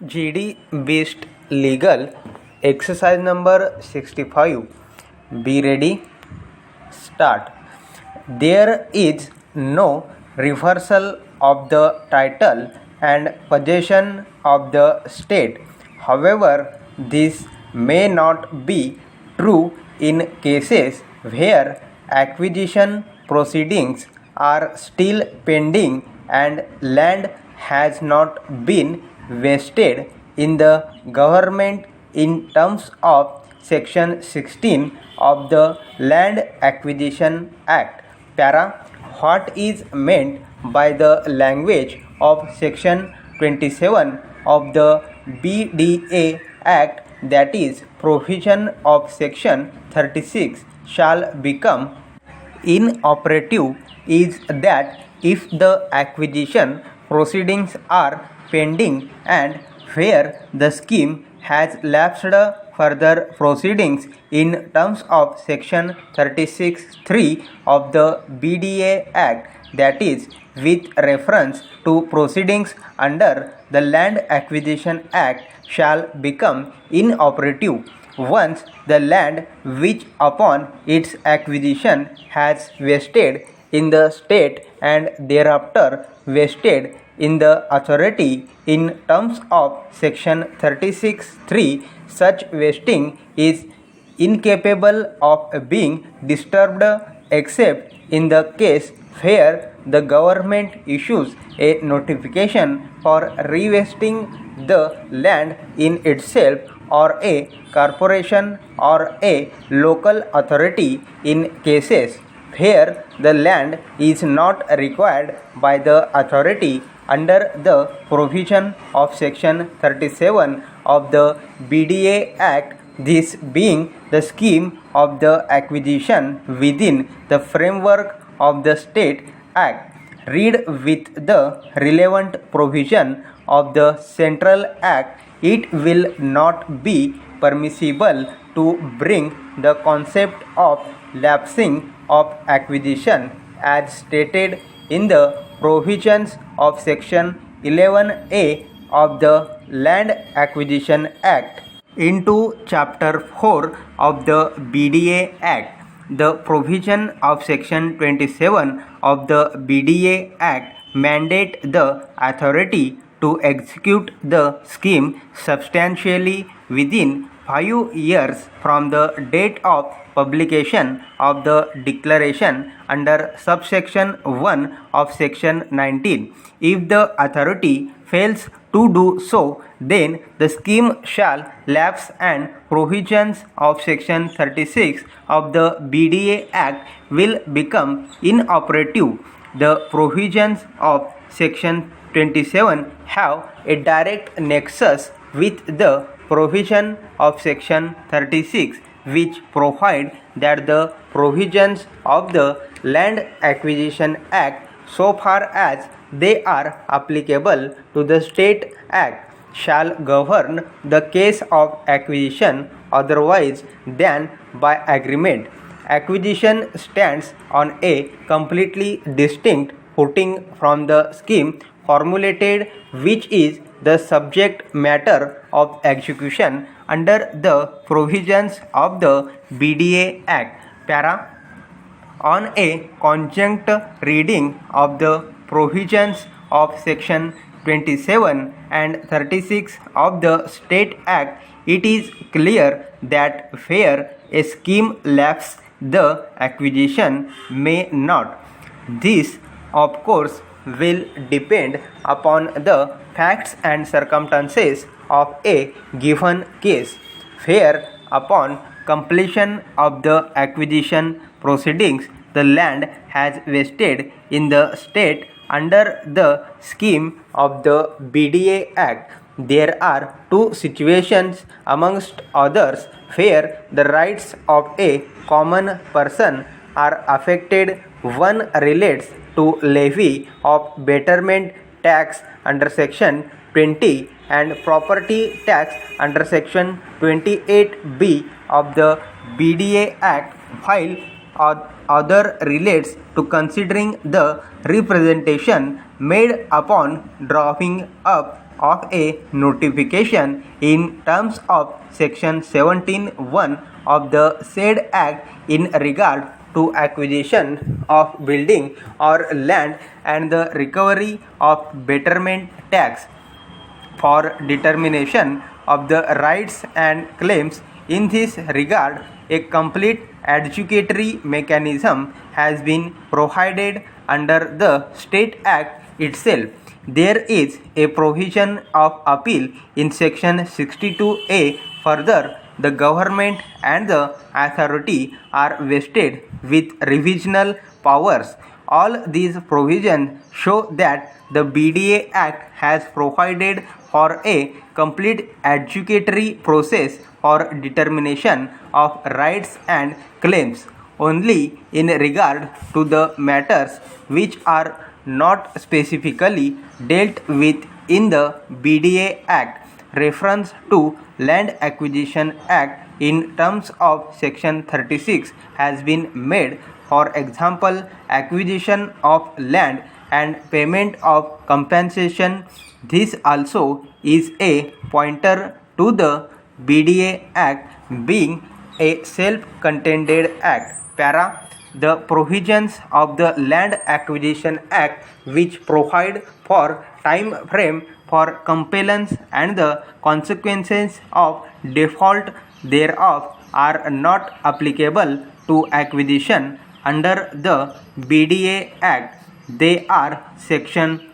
GD Beast Legal exercise number 65. Be ready. Start. There is no reversal of the title and possession of the state. However, this may not be true in cases where acquisition proceedings are still pending and land has not been vested in the government in terms of Section 16 of the Land Acquisition Act. Para. What is meant by the language of Section 27 of the BDA Act, that is, provision of Section 36 shall become inoperative, is that if the acquisition proceedings are pending and where the scheme has lapsed, further proceedings in terms of Section 36(3) of the BDA Act, that is, with reference to proceedings under the Land Acquisition Act, shall become inoperative once the land which upon its acquisition has vested in the state and thereafter vested in the authority in terms of Section 36(3), such vesting is incapable of being disturbed except in the case where the government issues a notification for revesting the land in itself, or a corporation or a local authority in cases where the land is not required by the authority under the provision of Section 37 of the BDA Act, this being the scheme of the acquisition within the framework of the State Act. Read with the relevant provision of the Central Act, it will not be permissible to bring the concept of lapsing of acquisition as stated in the provisions of Section 11A of the Land Acquisition Act into Chapter 4 of the BDA Act. The provision of Section 27 of the BDA Act mandate the authority to execute the scheme substantially within 5 years from the date of publication of the declaration under subsection 1 of Section 19. If the authority fails to do so, then the scheme shall lapse and provisions of Section 36 of the BDA Act will become inoperative. The provisions of Section 27 have a direct nexus with the provision of Section 36, which provide that the provisions of the Land Acquisition Act, so far as they are applicable to the State Act, shall govern the case of acquisition otherwise than by agreement. Acquisition stands on a completely distinct footing from the scheme formulated, which is the subject matter of execution under the provisions of the BDA Act. Para. On a conjunct reading of the provisions of Section 27 and 36 of the State Act, it is clear that where a scheme lapses, the acquisition may not. This, of course, will depend upon the facts and circumstances of a given case, where upon completion of the acquisition proceedings the land has vested in the state under the scheme of the BDA Act. There are two situations amongst others where the rights of a common person are affected. One relates to levy of betterment tax under Section 20 and property tax under Section 28B of the BDA Act, while other relates to considering the representation made upon drawing up of a notification in terms of Section 17(1) of the said Act in regard to acquisition of building or land and the recovery of betterment tax for determination of the rights and claims. In this regard, a complete adjudicatory mechanism has been provided under the State Act itself. There is a provision of appeal in Section 62A. Further, the government and the authority are vested with revisional powers. All these provisions show that the BDA Act has provided for a complete adjudicatory process for determination of rights and claims. Only in regard to the matters which are not specifically dealt with in the BDA Act, reference to Land Acquisition Act in terms of Section 36 has been made. For example, acquisition of land and payment of compensation. This also is a pointer to the BDA Act being a self-contained act. Para. The provisions of the Land Acquisition Act which provide for time frame for compliance and the consequences of default thereof are not applicable to acquisition under the BDA Act. They are Section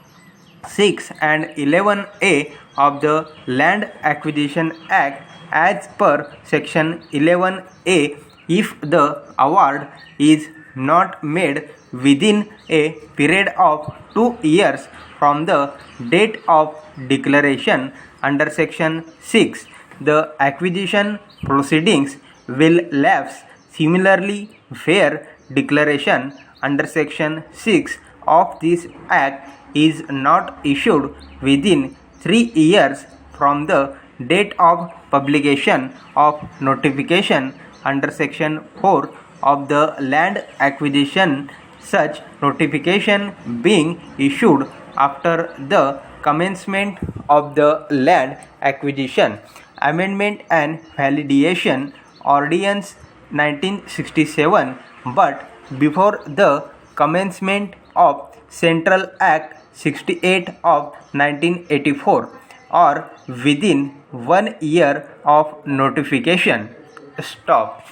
6 and 11A of the Land Acquisition Act. As per Section 11A, if the award is not made within a period of 2 years from the date of declaration under Section 6, the acquisition proceedings will lapse. Similarly, fair declaration under Section 6 of this Act is not issued within 3 years from the date of publication of notification under Section 4 of the Land Acquisition, such notification being issued after the commencement of the land acquisition. Amendment and Validation Ordinance 1967, but before the commencement of Central Act 68 of 1984 or within 1 year of notification. Stop.